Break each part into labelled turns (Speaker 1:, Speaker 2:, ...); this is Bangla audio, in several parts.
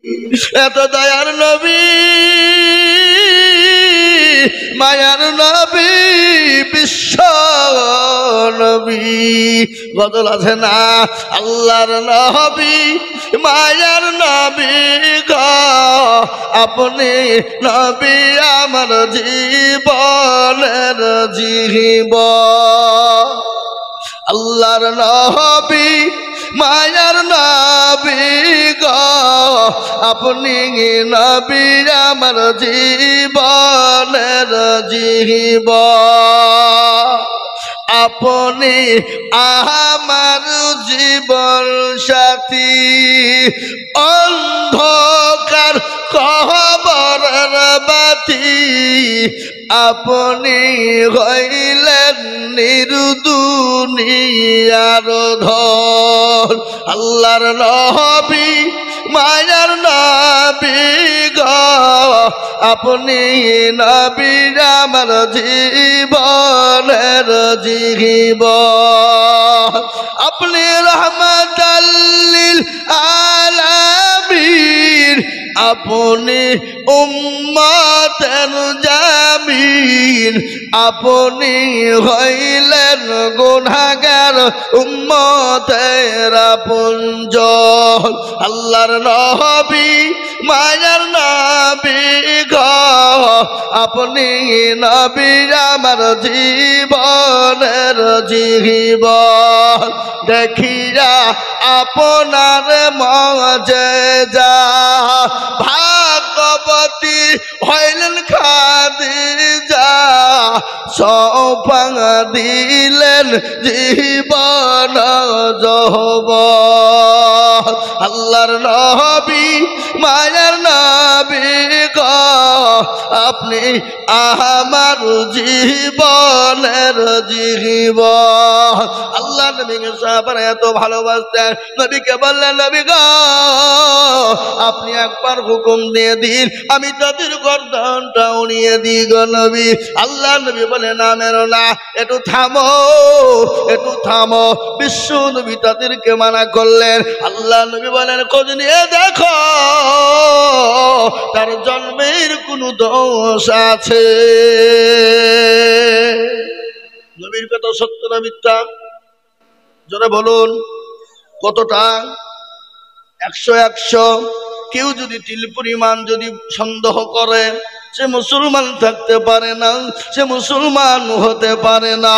Speaker 1: এত দয়ার নবী, মায়ার নবী, বিশ্ব নবী। গজল আছে না, আল্লাহর নবী, মায়ার নবী গো, আপনি নবী আমার জীবনের জীবন। আল্লাহর নবী, মায়ার নবী গো, আপনি নবী আমার জীবনের জীবন। আপনি আমার জীবন সাথী, অন্ধকার কবরের বাতি, আপনি হইলেন নির্দুনিয়ার ধন। আল্লাহর নবী, মায়ার নবী গো, আপনি নবী আমার জীবনের জীবন। আপনি রহমাতাল লিল আলামিন, আপনি উম্মতের জামিন, আপনি হইলেন গুনাহগার উম্মতের আপনজন। আল্লাহর নবী, মায়ার নবী গো, আপনি নবী আমার জীবনের জীবন। দেখিয়া আপনার মুজিজা, ভাগ্যবতী হইলেন খাদিজা, সৌপা দিলেন জীবন যৌবন। আল্লাহর নবী, মায়ার নবী গো, আপনি আমার জীবনের জীবন। আল্লাহ নবীকে সাহাবারা এত ভালোবাসতেন, নবীকে বললেন, নবী গো, আপনি একবার হুকুম দিয়ে দিন, আমি তাদের গর্দনটা উড়িয়ে দিই গো নবী। আল্লাহ নবী বলে, না মেরো না, একটু থামো, একটু থামো। বিশ্ব নবী তাদেরকে মানা করলেন। আল্লাহ নবী বলেন, খোঁজ নিয়ে দেখো তার জন্মের কোন দোষ আছে। নবীর কথা সত্য না মিথ্যা? জোরে বলুন, কতটা? 100 কেউ যদি তিল পরিমাণ যদি সন্দেহ করে, সে মুসলমান থাকতে পারে না, সে মুসলমান হতে পারে না।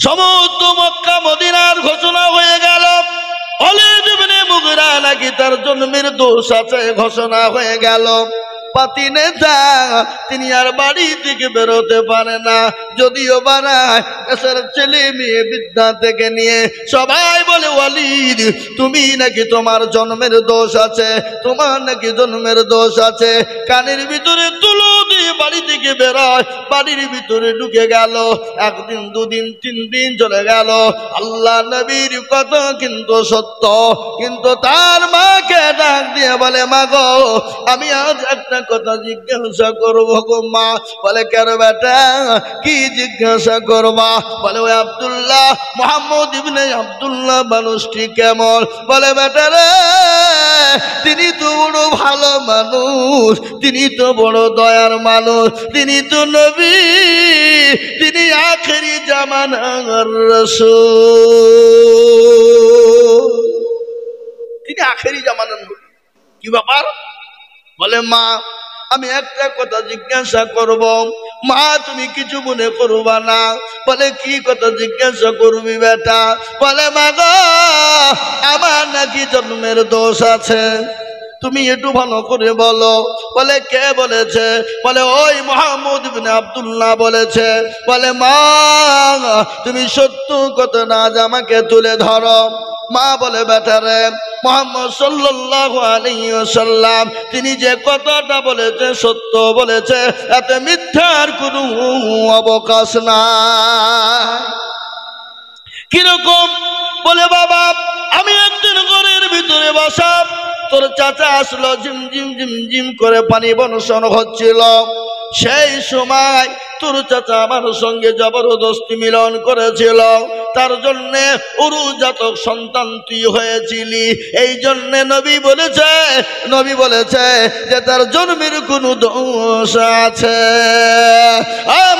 Speaker 1: সমস্ত মক্কা মদিনার ঘোষণা হয়ে গেল, খালিদ ইবনে মুগিরা নাকি তার জন্মের দোষ আছে ঘোষণা হয়ে গেল। পাতি নেতা, তিনি আর বাড়ি থেকে বেরোতে পারে না, যদিও বাড়ায় দেশের ছেলে মেয়ে বৃদ্ধা থেকে নিয়ে সবাই বলে, ওয়ালিদ তুমি নাকি তোমার জন্মের দোষ আছে, তোমার নাকি জন্মের দোষ আছে। কানের ভিতরে তুলো দিয়ে বাড়ি থেকে বেরোয়, বাড়ির ভিতরে ঢুকে গেল। একদিন, দুদিন, 3 দিন চলে গেল। আল্লাহ নবীর কথা কিন্তু সত্য, কিন্তু তার মাকে ডাক দিয়ে বলে, মা গো, আমি আজ একটা কথা জিজ্ঞাসা করবো গো মা। বলে, কেন বেটা, কি জিজ্ঞাসা করবা? বলে, ওই আব্দুল্লাহ, মুহাম্মদ ইবনে আব্দুল্লাহ মানুষটি কেমন? বলে, বেটা রে, তিনি তো বড় ভালো মানুষ, তিনি তো বড় দয়ার মানুষ, তিনি তো নবী, তিনি আখেরি জামানার রাসূল, তিনি আখেরি জামানার নবী। কি ব্যাপার? বলে, মা আমি একটা কথা জিজ্ঞাসা করব। মা তুমি কিছু মনে করবা না। বলে, কি কথা জিজ্ঞাসা করবি বেটা? বলে, মা গো, আমার নাকি জন্মের দোষ আছে, তুমি একটু ভালো করে বলো। বলে, কে বলেছে? বলে, ওই মুহাম্মদ ইবনে আব্দুল্লাহ বলেছে। বলে, মা তুমি সত্য কথা না আমাকে তুলে ধরো। মা বলে, বেটা রে, মুহাম্মদ সাল্লাল্লাহু আলাইহি ওয়াসাল্লাম তিনি যে কথাটা বলেছে সত্য বলেছে, এতে মিথ্যার কোনো অবকাশ নাই। কিরকম? বলে, বাবা আমি একদিন ঘরের ভিতরে বসা, তোর চাচা আসলো, ঝিমঝিম ঝিমঝিম করে পানি বর্ষণ হচ্ছিল। সেই সময় তোর চাচা আমার সঙ্গে জবরদস্তি মিলন করেছিল, তার জন্যে উরুজাতক সন্তান তুই হয়েছিলি। এই জন্যে নবী বলেছে যে তার জন্মের কোনো দোষ আছে।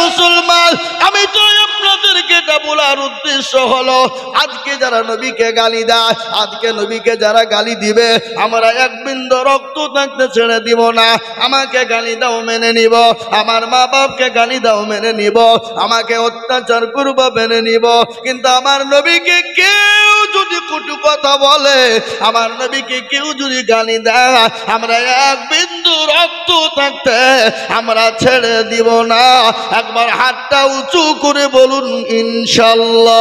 Speaker 1: মুসলমান, আমি তো আপনাদেরকে এটা বলার উদ্দেশ্য হলো, আজকে যারা নবীকে গালি দেয়, আজকে নবীকে যারা গালি দিবে, আমরা এক বিন্দু রক্ত থাকতে ছেড়ে দিব না। আমাকে গালি দাও মেনে নিব, আমার মা বাপকে গালি দাও মেনে নিব, আমাকে অত্যাচার করবো মেনে নিব, কিন্তু আমার নবীকে কেউ যদি কটু কথা বলে, আমার নবীকে কেউ যদি গালি দেয়, আমরা এক বিন্দু রক্ত থাকতে আমরা ছেড়ে দিব না। একবার হাতটা উঁচু করে বলুন ইনশাল্লাহ।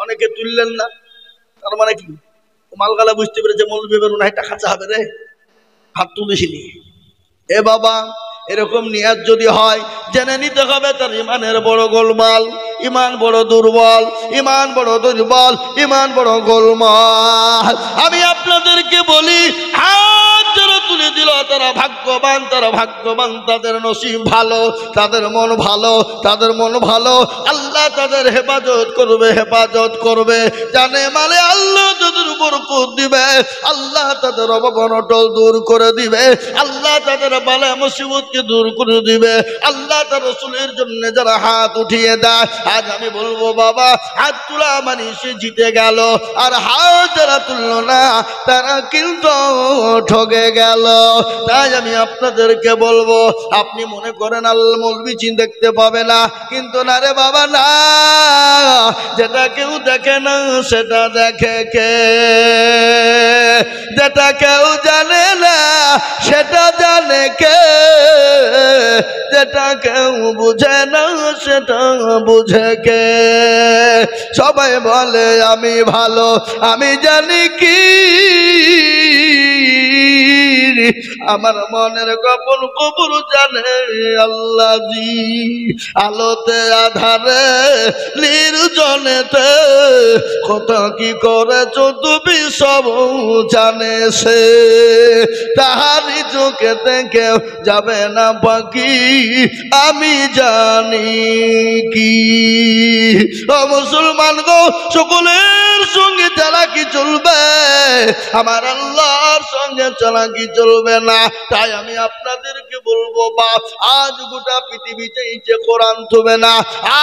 Speaker 1: অনেকে তুললেন না, তার মানে কি? মালগালা বুঝতে পেরেছে মৌলবি বেরোনা এটা খাঁচা হবে রে, হাত তুলেছিনি। এ বাবা, এরকম নিয়াত যদি হয়, জেনে নিতে হবে তার ইমানের বড় গোলমাল, ইমান বড় দুর্বল, ইমান বড় দুর্বল, ইমান বড় গোলমাল। আমি আপনাদেরকে বলি, হাত যারা তুলে দিল তারা ভাগ্যবান, তারা ভাগ্যবান, তাদের নসিব ভালো, তাদের মন ভালো, তাদের মন ভালো। আল্লাহ তাদের হেফাজত করবে, হেফাজত করবে। জানে মানে আল্লাহ তাদের বরকত দিবে, আল্লাহ তাদের অবনটল দূর করে দিবে, আল্লাহ তাদের বালা মুসিবতকে দূর করে দিবে। আল্লাহ তার রাসূলের জন্য যারা হাত উঠিয়ে দেয়, আজ আমি বলবো বাবা, হাত তোলা মানে সে জিতে গেল, আর হাত যারা তুললো না তারা কিন্তু ঠকে গেল। তাই আমি আপনাদেরকে বলবো, আপনি মনে করেন আল্লাহ মৌলবি দেখতে পাবে না, কিন্তু না রে বাবা না, যেটা কেউ দেখে না সেটা দেখে কে, যেটা কেউ জানে না সেটা জানে কে, যেটা কেউ বুঝে না সেটা বুঝে কে। সবাই বলে আমি ভালো, আমি জানি কি আমার মনের গোপন খবর জানে আল্লাহ জি। আলোতে আধারে নির্জনেতে কত কি করেছো তুমি সব জানে সে, তাহারি চোখেতে কেউ যাবে না বাকি, আমি জানি কি। ও মুসলমান গো, সকলের সঙ্গে চালাকি চলবে, আমার আল্লাহর সঙ্গে চালাকি চলবে না। তাই আমি আপনাদেরকে বলবো বাপ, আজ গোটা পৃথিবী চাইছে কোরআন তুবে না,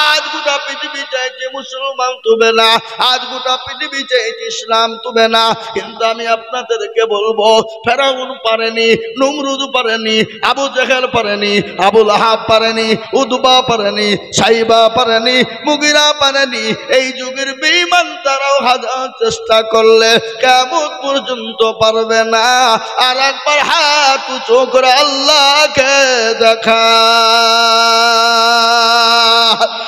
Speaker 1: আজ গোটা পৃথিবী চাইছে মুসলমান তুবে না, আজ গোটা পৃথিবী চাইছে ইসলাম তুবে না, কিন্তু আমি আপনাদেরকে বলবো, ফেরাউন পারেনি, নমরুদ পারেনি, আবু জেহেল পারেনি, আবু লাহাব পারেনি, উদবা পারেনি, সাইবা পারেনি, মুগিরা পারেনি। এই যুগের বেঈমান তারাও হাজার চেষ্টা করলে কিয়ামত পর্যন্ত পারবে না। আর একবার হাত উঁচু করে আল্লাহকে দেখা,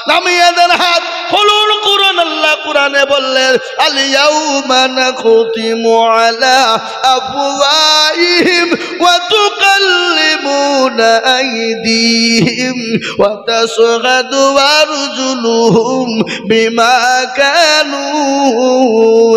Speaker 1: নামিয়ে দেন হাত, খুলুন কুরআন। আল্লাহ কুরআনে বললেন, আল ইয়াউমা নাখতিমু আলা আফওয়াহিহিম ওয়া তুকাল্লিমুনা আইদিহিম ওয়া তাশহাদু আরজুলুহুম বিমা কানু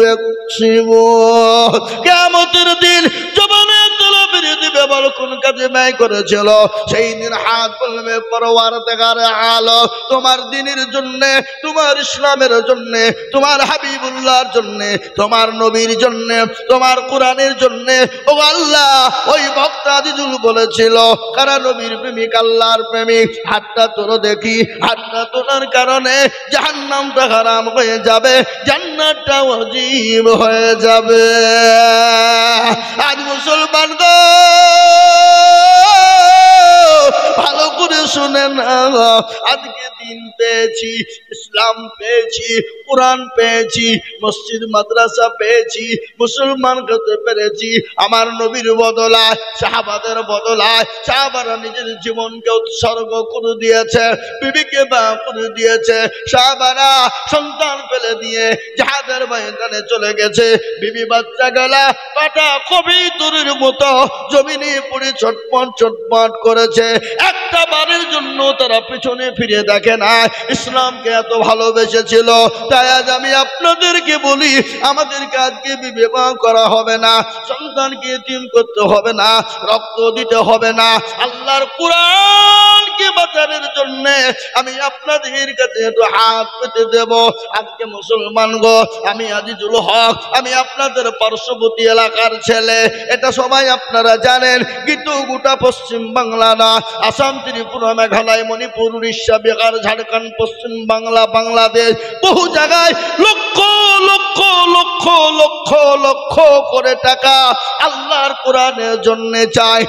Speaker 1: ইয়াকসিবুন। কিয়ামতের দিন জবানে তালা বেরিয়ে দিবে, বল কোন কাজে ব্যয় করেছিল। সেই দিন হাত বলবে, পরওয়ারদিগার আলম, তোমার দ্বীনের জন্য, তোমার ইসলামের জন্য, তোমার হাবিবুল্লাহর জন্য, তোমার নবীর জন্য, তোমার কোরআনের জন্য। ও আল্লাহ, ওই বক্তা আজিজুল বলেছিল, কারা নবীর প্রেমিক, আল্লাহর প্রেমিক, হাতটা তোলো দেখি। হাতটা তোলার কারণে জাহান্নামটা হারাম হয়ে যাবে, জান্নাতটা ওয়াজিব হয়ে যাবে। আজ মুসলমান গো, ভালো করে শুনেন, আজকে দিন পেয়েছি, ইসলাম পেয়েছি, কোরআন পেয়েছি, মসজিদ মাদ্রাসা পেয়েছি, মুসলমান হতে পেরেছি। আমার নবীর বদলায়, সাহাবাদের বদলায়, সাহাবারা নিজের জীবনকে উৎসর্গ করে দিয়েছে, বিবিকে বা করে দিয়েছে, সাহাবারা সন্তান ফেলে দিয়ে জিহাদের ময়দানে চলে গেছে। বিবি বাচ্চা গেলা কাটা কবিতরের মতো জমিনে পড়ে ছটপট ছটপট করেছে। একটা বাজারের জন্য তারা পিছনে ফিরে দেখে না, ইসলামকে এত ভালোবেসেছিল। তাই আজ আমি আপনাদেরকে বলি, আমাদেরকে আজকে বিবাহ করা হবে না, সন্তানকে এতিম করতে হবে না, রক্ত দিতে হবে না। আল্লাহর কোরআনকে বাঁচানোর জন্য আমি আপনাদের কাছে একটু হাত পেতে দেব। আজকে মুসলমান গো, আমি আজিজুল হক, আমি আপনাদের পার্শ্ববর্তী এলাকার ছেলে, এটা সবাই আপনারা জানেন। কিন্তু গোটা পশ্চিম বাংলা না, আসাম, ত্রিপুরা, মেঘালয়, মণিপুর, উড়িষ্যা, বিহার, ঝাড়খণ্ড, পশ্চিম বাংলা, বাংলাদেশ, বহু জায়গায় লক্ষ লক্ষ লক্ষ লক্ষ লক্ষ করে টাকা আল্লাহর কোরআনের জন্য চাই।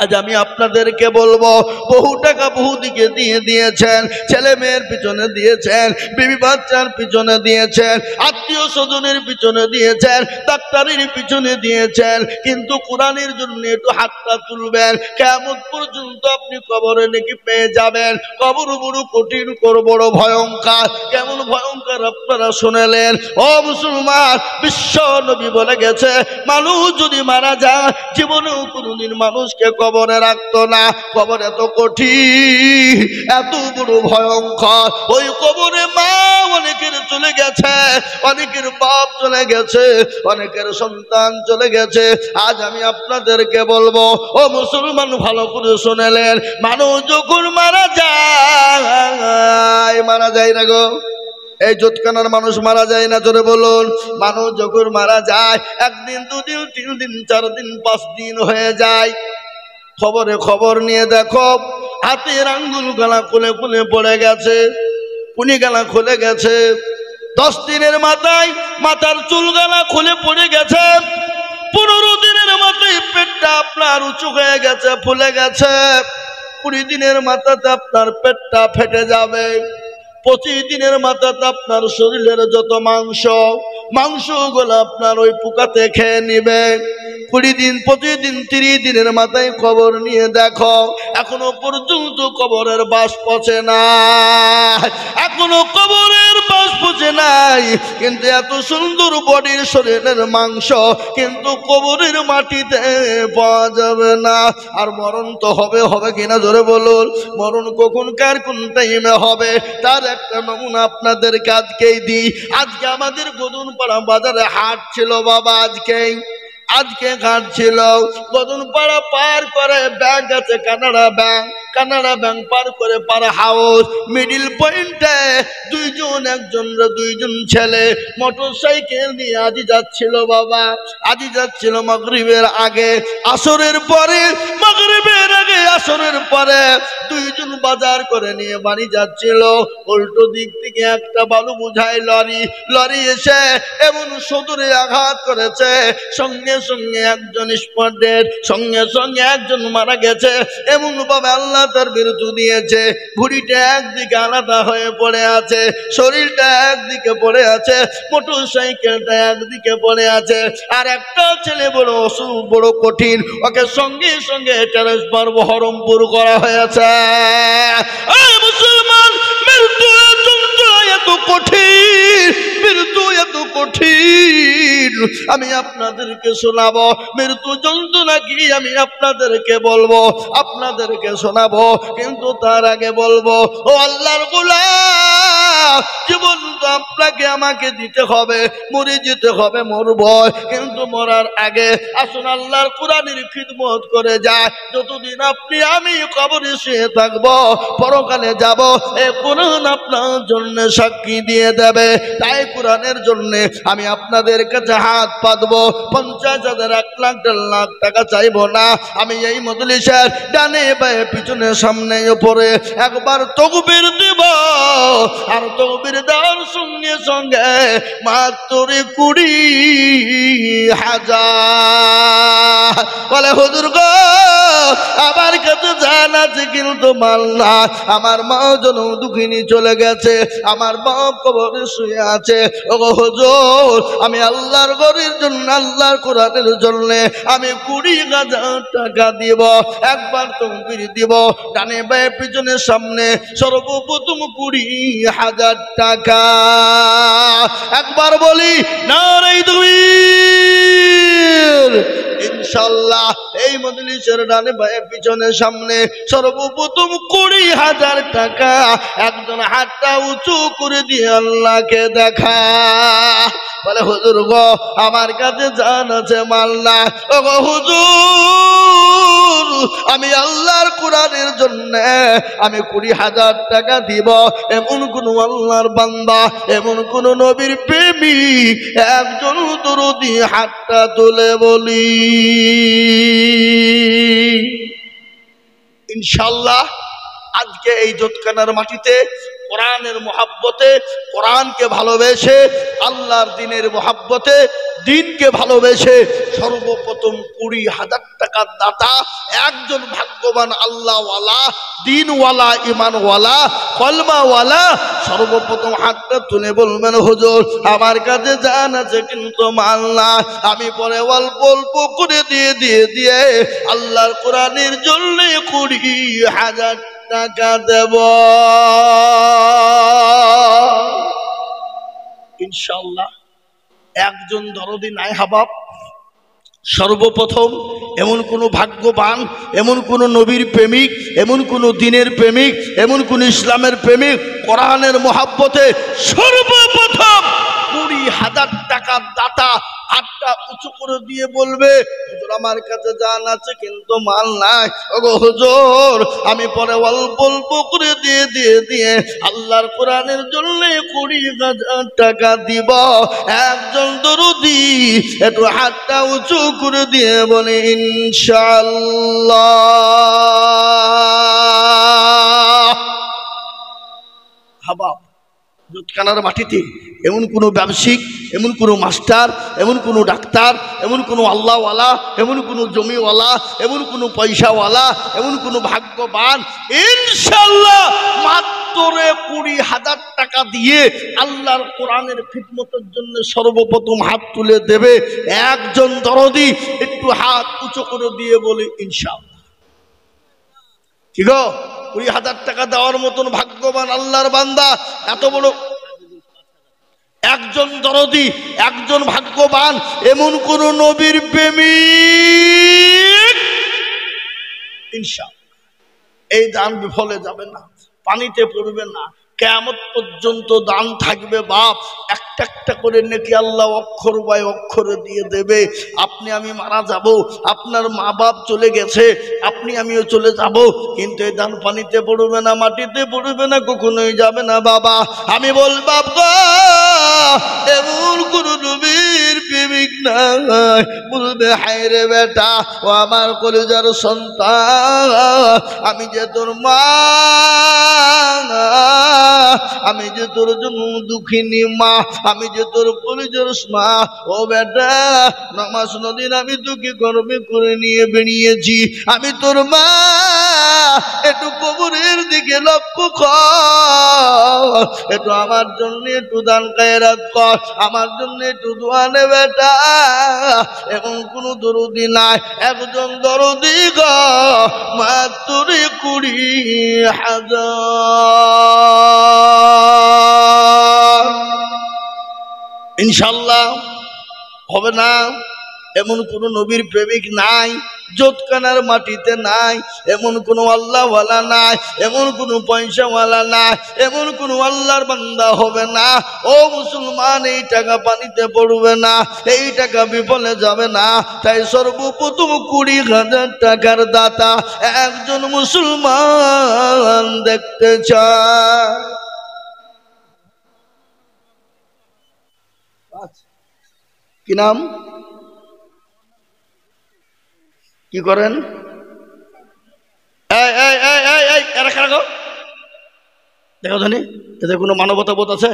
Speaker 1: আজ আমি আপনাদেরকে বলবো, বহু টাকা বহু দিকে দিয়ে দিয়েছেন, ছেলে মেয়ের পিছনে দিয়েছেন, বিবি বাচ্চার পিছনে দিয়েছেন, আত্মীয় স্বজনের পিছনে দিয়েছেন, ডাক্তারের পিছনে দিয়েছেন, কিন্তু কোরআনের জন্য একটু হাতটা তুলবেন। কিয়ামত পর্যন্ত আপনি কবরে নাকি পেয়ে যাবেন। কবর বড় কঠিন, বড় ভয়ঙ্কর। কেমন ভয়ঙ্কর আপনারা শুনেলেন? ও মুসলমান, বিশ্ব নবী বলে গেছে, মানুষ যদি মারা যায় জীবনেও কোনোদিন মানুষকে কবরে রাখতো না। কবর এত কঠিন, এত বড় ভয়ঙ্কর। ওই কবরে মা অনেকের চলে গেছে, অনেকের বাপ চলে গেছে, অনেকের সন্তান চলে গেছে। আজ আমি আপনাদেরকে বলবো, ও মুসলমান ভালো করে শুনেলেন, মানুষ যখন মারা যায় না গো, এই জোতকানার মানুষ মারা যায় না, জোরে বলুন। মানুষ যখন মারা যায়, একদিন, দুদিন, 3 দিন, 4 দিন, 5 দিন হয়ে যায়। খবরে খবর নিয়ে দেখো, হাতের আঙ্গুল গালা খুলে খুলে পড়ে গেছে, কুনি গালা খুলে গেছে। 10 দিনের মাথায় মাথার চুল গালা খুলে পড়ে গেছে। 15 দিনের মাথায় পেটটা আপনার উঁচু হয়ে গেছে, ফুলে গেছে। 20 দিনের মাথাতে আপনার পেটটা ফেটে যাবে। 25 দিনের মাথাতে আপনার শরীরের যত মাংসগুলো আপনার ওই পোকাতে খেয়ে নিবে। 20 দিন, 25 দিন, 30 দিনের মাথায় খবর নিয়ে দেখো, এখনো পর্যন্ত কবরের বাস পচে না, এখনো কবরের বাস পচে নাই। কিন্তু এত সুন্দর বডির শরীরের মাংস কিন্তু কবরের মাটিতে পাওয়া যাবে না। আর মরণ তো হবে, হবে কিনা জোরে বলুন। মরণ কখন কার কোন টাইমে হবে তার একটা নমুনা আপনাদেরকে আজকেই দিই। আজকে আমাদের গদুনপাড়া বাজারে হাট ছিল বাবা, আজকে ঘাট ছিল। গদুনপাড়া পার করে ব্যাংক আছে, কানাডা ব্যাংক পার করে পাড়া হাউস, মিডিল পয়েন্টে দুইজন ছেলে মোটর সাইকেল নিয়ে আজি যাচ্ছিল বাবা, আজি যাচ্ছিল মাগরিবের আগে আসরের পরে, মাগরিবের আগে আসরের পরে। দুইজন বাজার করে নিয়ে বাড়ি যাচ্ছিল। উল্টো দিক থেকে একটা বালু বোঝাই লরি এসে এমন সদরে আঘাত করেছে, সঙ্গে সঙ্গে একজন স্পট ডেড, সঙ্গে সঙ্গে একজন মারা গেছে। এমন ভাবে আল্লাহ তার বিরুদ্ধে দিয়েছে, ভুঁড়িটা একদিকে আলাদা হয়ে পড়ে আছে, শরীরটা একদিকে পড়ে আছে, মোটর সাইকেলটা একদিকে পড়ে আছে। আর একটা ছেলে বড় অসুখ, বড় কঠিন, ওকে সঙ্গে সঙ্গে ট্রান্সফার বহরমপুর করা হয়েছে। মুসলমান, মৃত্যু এত কঠিন, মৃত্যু এত কঠিন। আমি আপনাদেরকে শোনাবো মৃত্যু যন্ত্রণা কি, আমি আপনাদেরকে বলবো, আপনাদেরকে শোনাবো। কিন্তু তার আগে বলবো, ও আল্লাহর গোলাম, জীবন তো আপনাকে আমাকে দিতে হবে, মরে যেতে হবে, মরব। কিন্তু মরার আগে আসুন আল্লাহর কোরআনের খিদমত করে যায়। যতদিন আপনি আমি কবরে শুয়ে থাকবো, পরকালে যাব, এই কোরআন আপনার জন্য সাক্ষী দিয়ে দেবে। তাই কোরআনের জন্য আমি আপনাদের কাছে হাত পাতবো। 50,000, 1 লাখ, 1.5 লাখ টাকা চাইবো না। আমি এই মজলিসের ডানে বায়ে পিছনে সামনে উপরে একবার তাকবীর দিব, আর তাকবীর দেওয়ার সঙ্গে সঙ্গে মাত্র 20,000 বলে হুজুর গো, আমার কাছে জান আছে কিন্তু মাল না। আমার মা জনম দুঃখিনী চলে গেছে, আমার বাপ কবরে শুয়ে আছে। ও হুজুর, আমি আল্লাহর ঘরের জন্য, আল্লাহর কোরআনের জন্য আমি 20,000 টাকা দিব। একবার তাকবীর দিব, ডানে বায়ে পিছনে সামনে সর্বপ্রথম 20,000 টাকা। একবার বলি নারে তাকবীর। ইনশাআল্লাহ এই মজলিসের ডানে বায়ে পিছনে সামনে সর্বপ্রথম 20,000 টাকা একজন হাতটা উঁচু করে দিয়ে আল্লাহকে দেখা। বলে হুজুর গো আমার কাছে জান আছে মাল না, ও গো হুজুর আমি আল্লাহর কোরআনের জন্য আমি 20,000 টাকা দিব। এমন কোন আল্লাহর বান্দা, এমন কোন নবীর প্রেমিক একজন দরুদি হাতটা তুলে বলি। ইনশাআল্লাহ আজকে এই জোতখানার মাটিতে কোরআনের মহাব্বতে, কোরআনকে ভালোবেসে, আল্লাহর দিনের মহাব্বতে, দিনকে ভালোবেসে সর্বপ্রথম 20,000 টাকার দাতা একজন ভাগ্যবান আল্লাহওয়ালা, দিনওয়ালা, ইমানওয়ালা, কলমাওয়ালা সর্বপ্রথম হাতটা তুলে বলবেন হুজুর আমার কাছে জান আছে কিন্তু মাল না, আমি পরে অল্প অল্প করে দিয়ে আল্লাহর কোরআনের জন্য 20,000 টাকা দেব। ইনশাআল্লাহ একজন দরদি নাই হাবাব। সর্বপ্রথম এমন কোন ভাগ্যবান, এমন কোন নবীর প্রেমিক, এমন কোন দিনের প্রেমিক, এমন কোন ইসলামের প্রেমিক কোরআনের মহাব্বতে সর্বপ্রথম 20,000 টাকার দাতা হাতটা উঁচু করে দিয়ে বলবে হুজুর আমার কাছে জান আছে কিন্তু মাল নাই, ওগো হুজুর আমি পরে অল্প অল্প করে দিয়ে আল্লাহর কোরআনের জন্য 20,000 টাকা দিব। একজন দরদি একটু হাতটা উঁচু করে দিয়ে বলে ইনশাআল্লাহ। হাবাব জোতখানার মাটিতে এমন কোনো ব্যবসায়িক, এমন কোনো মাস্টার, এমন কোনো ডাক্তার, এমন কোনো আল্লাহওয়ালা, এমন কোনো জমিওয়ালা, এমন কোনো পয়সাওয়ালা, এমন কোনো ভাগ্যবান ইনশাআল্লাহ মাত্র 20,000 টাকা দিয়ে আল্লাহর কোরআনের খিদমতের জন্য সর্বপ্রথম হাত তুলে দেবে। একজন দরদি একটু হাত উঁচু করে দিয়ে বলে ইনশাআল্লাহ। কি গো 20,000 টাকা দেওয়ার মতন ভাগ্যবান আল্লাহর বান্দা এত বড় একজন দরদি, একজন ভাগ্যবান, এমন কোন নবীর প্রেমিক ইনশাআল্লাহ এই দান বিফলে যাবে না, পানিতে পড়বে না, কিয়ামত পর্যন্ত দান থাকবে। বাপ একটা একটা করে নেকি আল্লাহ অক্ষর বাই অক্ষরে দিয়ে দেবে। আপনি আমি মারা যাব, আপনার মা বাপ চলে গেছে, আপনি আমিও চলে যাব, কিন্তু এই দান পানিতে পড়বে না, মাটিতে পড়বে না, কখনোই যাবে না। বাবা আমি বলবাব গো এমন কোন নবীর প্রেমিক নাই বলবে হায় রে বেটা ও আমার কলেজার সন্তান আমি যে তোর মা, আমি যে তোর জন্য দুঃখিনী মা, আমি যে তোর কলেজার মা, ও বেটা নামাজ নদীন আমি তোকে গর্বে করে নিয়ে বেরিয়েছি, আমি তোর মা, একটু কবরের দিকে লক্ষ্য কর, একটু আমার জন্য একটু দান খায়রাত কর, আমার জন্য একটু দোয়া নে বেটা। এমন কোন দরদি নাই, একজন দরদি গো মাত্র 20,000 ইনশাআল্লাহ হবে না। এমন কোন নবীর প্রেমিক নাই জোতখানার মাটিতে নাই, এমন কোন আল্লাহওয়ালা নাই, এমন কোন পয়সাওয়ালা নাই, এমন কোন আল্লাহর বান্দা হবে না। ও মুসলমান এই টাকা পানিতে পড়বে না, এই টাকা বিফলে যাবে না। তাই সর্বপ্রথম 20,000 টাকার দাতা একজন মুসলমান দেখতে চায়। কি নাম, কি করেন? দেখো জানি এদের কোনো মানবতা বোধ আছে?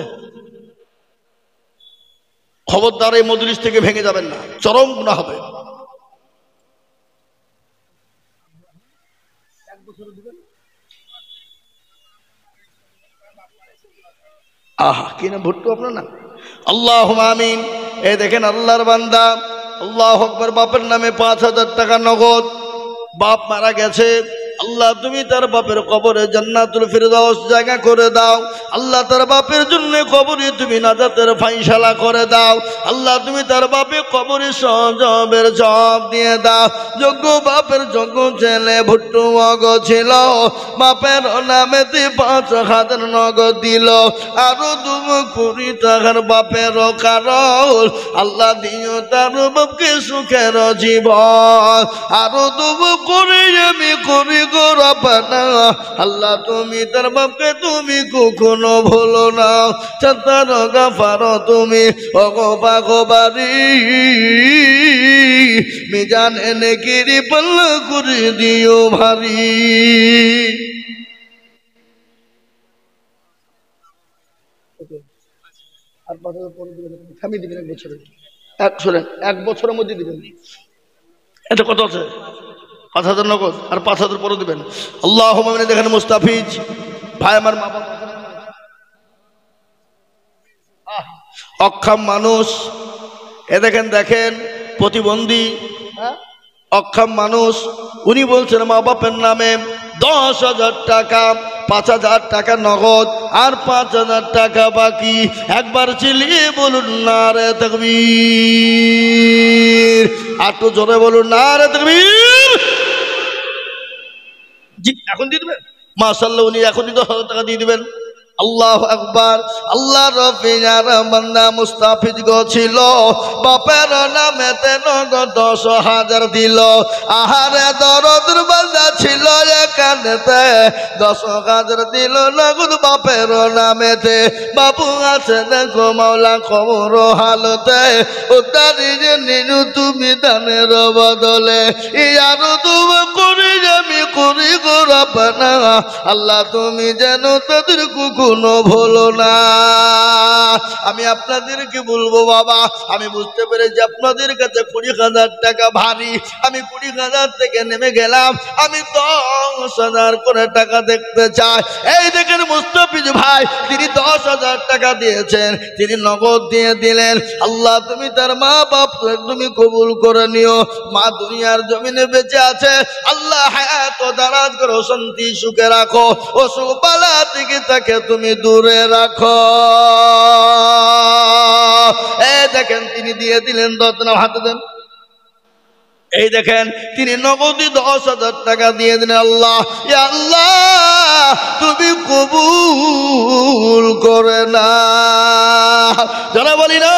Speaker 1: খবরদার এই মজলিস থেকে ভেঙে যাবেন না, চরম গুনাহ হবে। আহা কি না ভুট্টু আপনার না, আল্লাহুম্মা আমিন। এই দেখেন আল্লাহর বান্দা, আল্লাহু আকবার, বাপের নামে 5,000 টাকা নগদ, বাপ মারা গেছে, আল্লাহ তুমি তার বাপের কবরে জান্নাতুল ফিরদাউস জায়গা করে দাও। আল্লাহ তার বাপের জন্য কবরে তুমি নাজাতের ফাইসালা করে দাও। আল্লাহ তুমি তার বাপে কবরে সজবের জব দিয়ে দাও। যোগ্য বাপের যোগ্য ছেলে ভুট্টু মগ ছিল, বাপের নামেতে 5,000 নগদ দিল, আরো 2 কোটি টাকার বাপের কারণ আল্লাহ দিও তার বাপকে সুখের জীবন, আরো 2 করে আমি করি গো রব্বানা। আল্লাহ তুমি তার বাপকে তুমি কখনো ভুলো না, চাতার গাফার তুমি অগোপা গোবারি মিজান এনে গিরি পাল্লা করে দিও ভারী। আর 5,000 পরে দিবেন, থামিয়ে দিবেন 1 বছরে, 1 বছরের মধ্যে দিবেন। এটা কত আছে? 5,000 নগদ আর 5,000 পরে দিবেন। আল্লাহুম্মা আমিন। দেখেন মুস্তাফিজ ভাই আমার মা বাবা অক্ষম মানুষ, এ দেখেন দেখেন প্রতিবন্ধী অক্ষম মানুষ, উনি বলছেন মা বাপের নামে 10,000 টাকা, 5,000 টাকা নগদ আর 5,000 টাকা বাকি। একবার চিল্লিয়ে বলুন নারে তাকবীর, আর একটু জোরে বলুন নারে তাকবীর। জি এখন দিয়ে দিবেন মাশাআল্লাহ, উনি এখনই 10,000 টাকা দিয়ে দিবেন। আল্লাহু আকবার। আল্লাহ রফিয়ার বান্দা মুস্তাফিজ গো ছিল, বাপের নামেতে নগদ 10,000 দিল। আহারে দরদের বান্দা ছিল, এখানেতে 10,000 দিল নগদ বাপের নামেতে। বাবু আছে দেখো মাওলা কবর হালতে, ও তারি যে নিনু তুমি দানের বদলে, ইয়ারো তুমি করি আমি করি গো রব্বানা। আল্লাহ তুমি যেন তাদের কোনো ভুলো না। আমি আপনাদেরকে বলবো বাবা, আমি বুঝতে পেরেছি আপনাদের কাছে 20,000 টাকা ভারী। আমি 20,000 থেকে নেমে গেলাম, আমি 10,000 করে টাকা দেখতে চাই। এই দেখেন মুস্তাফিজ ভাই, তিনি 10,000 টাকা দিয়েছেন, তিনি নগদ দিয়ে দিলেন। আল্লাহ তুমি তার মা বাপ তুমি কবুল করে নিও। মা দুনিয়ার জমিনে বেঁচে আছে, আল্লাহ হায়াত দারাজ করো, শান্তি সুখে রাখো, অসুখ বালা থেকে তাকে তুমি দূরে রাখো। এই দেখেন তিনি দিয়ে দিলেন 10 হাতে দেন। এই দেখেন তিনি নগদী 10,000 টাকা দিয়ে দিলেন। আল্লাহ ইয়া আল্লাহ তুমি কবুল করে না, যারা বলি না